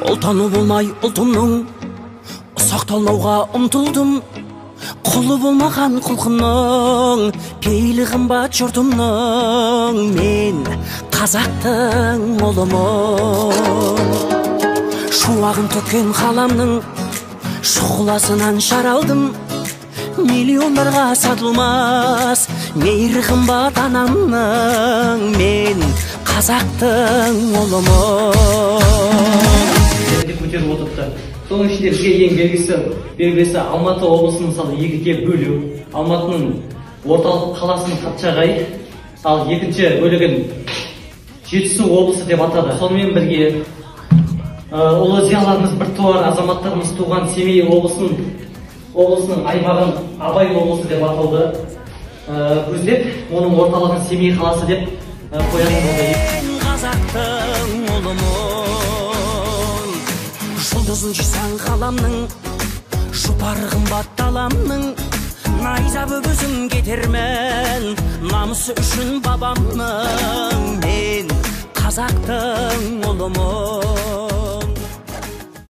Ұлтаны болмай ұлтымның сақталмауға ұмтылдым. Құлы болмаған құлқынның, пейілі қымбат жұртымның. Мен қазақтың ұлымын. Шуағын төккен қаламның шұғыласынан шаралдым. Миллиондарға сатылмас мейірі қымбат анамның. Мен қазақтың ұлымын. Көтеріп отырды. Соның ішінде бізге ең белгілісі Алматы облысын мысалы екіге бөлу. Алматының орталық қаласын Қапшағай, ал екінші бөлігін Жетісу облысы деп атады. Сонымен бірге ұлы зиялыларымыз, біртуар азаматтарымыз туған Семей облысының аймағын Абай облысы деп атауды көздеп, оның орталығын Семей қаласы деп қоятын болды. Қазақтың ұлымын. Жұлдызын жисан қаламның, жұпар қымбат таламның. Найза бөгізім кетермен, намысы үшін бабамның. Мен қазақтың ұлымын.